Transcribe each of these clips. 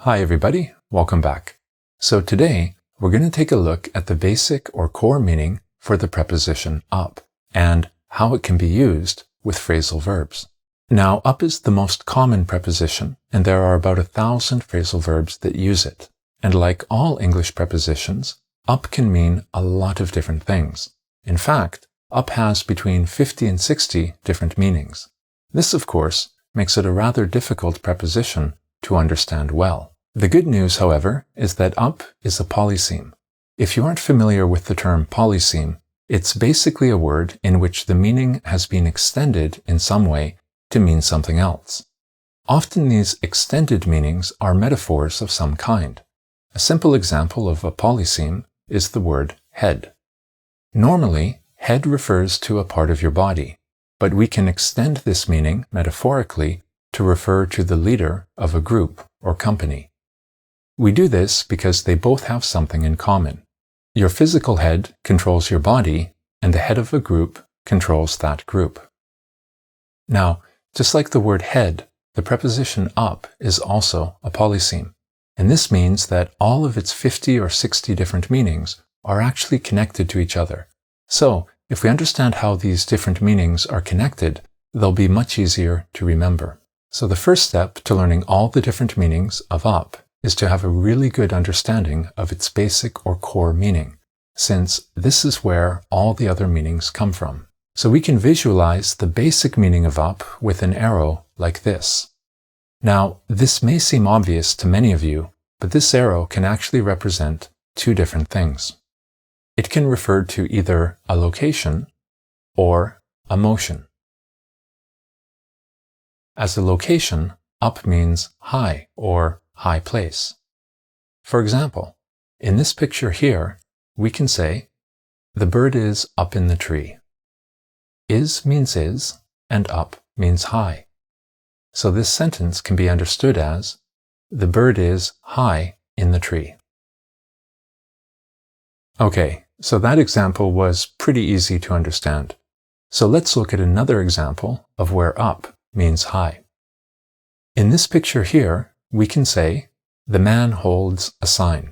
Hi everybody, welcome back. So today we're going to take a look at the basic or core meaning for the preposition up and how it can be used with phrasal verbs. Now up is the most common preposition and there are about 1,000 phrasal verbs that use it. And like all English prepositions, up can mean a lot of different things. In fact, up has between 50 and 60 different meanings. This, of course, makes it a rather difficult preposition to understand well. The good news, however, is that up is a polyseme. If you aren't familiar with the term polyseme, it's basically a word in which the meaning has been extended in some way to mean something else. Often these extended meanings are metaphors of some kind. A simple example of a polyseme is the word head. Normally, head refers to a part of your body, but we can extend this meaning metaphorically to refer to the leader of a group or company. We do this because they both have something in common. Your physical head controls your body, and the head of a group controls that group. Now, just like the word head, the preposition up is also a polyseme, and this means that all of its 50 or 60 different meanings are actually connected to each other. So, if we understand how these different meanings are connected, they'll be much easier to remember. So the first step to learning all the different meanings of up is to have a really good understanding of its basic or core meaning, since this is where all the other meanings come from. So we can visualize the basic meaning of up with an arrow like this. Now, this may seem obvious to many of you, but this arrow can actually represent two different things. It can refer to either a location or a motion. As a location, up means high or high place. For example, in this picture here, we can say, the bird is up in the tree. Is means is, and up means high. So this sentence can be understood as, the bird is high in the tree. Okay, so that example was pretty easy to understand. So let's look at another example of where up means high. In this picture here, we can say, the man holds a sign.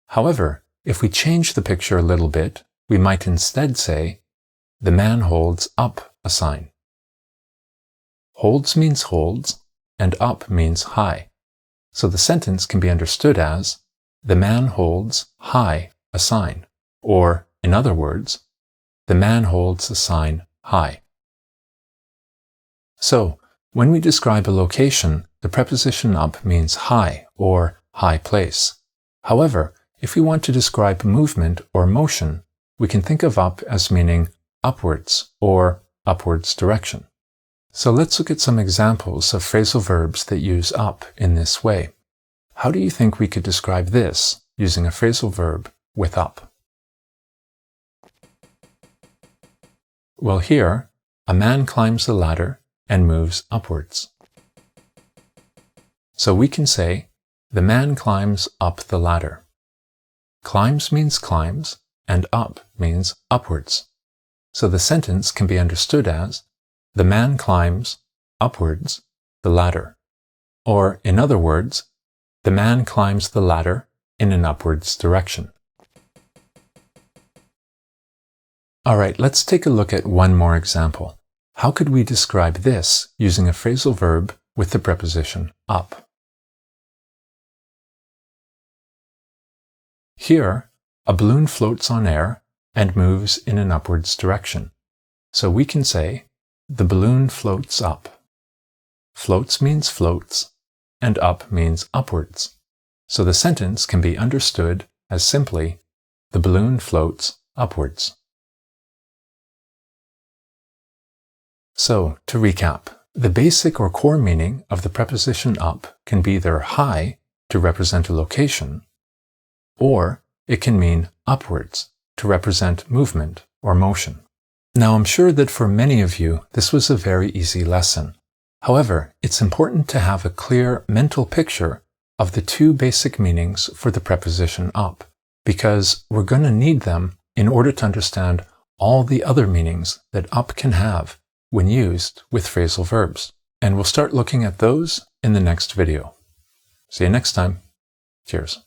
However, if we change the picture a little bit, we might instead say, the man holds up a sign. Holds means holds, and up means high. So the sentence can be understood as, the man holds high a sign, or, in other words, the man holds a sign high. So, when we describe a location, the preposition up means high or high place. However, if we want to describe movement or motion, we can think of up as meaning upwards or upwards direction. So let's look at some examples of phrasal verbs that use up in this way. How do you think we could describe this using a phrasal verb with up? Well, here, a man climbs the ladder and moves upwards. So we can say, the man climbs up the ladder. Climbs means climbs, and up means upwards. So the sentence can be understood as, the man climbs upwards the ladder. Or, in other words, the man climbs the ladder in an upwards direction. All right, let's take a look at one more example. How could we describe this using a phrasal verb with the preposition up? Here, a balloon floats on air and moves in an upwards direction. So we can say, the balloon floats up. Floats means floats, and up means upwards. So the sentence can be understood as simply, the balloon floats upwards. So, to recap, the basic or core meaning of the preposition up can be either high to represent a location, or it can mean upwards to represent movement or motion. Now, I'm sure that for many of you, this was a very easy lesson. However, it's important to have a clear mental picture of the two basic meanings for the preposition up, because we're going to need them in order to understand all the other meanings that up can have when used with phrasal verbs. And we'll start looking at those in the next video. See you next time. Cheers.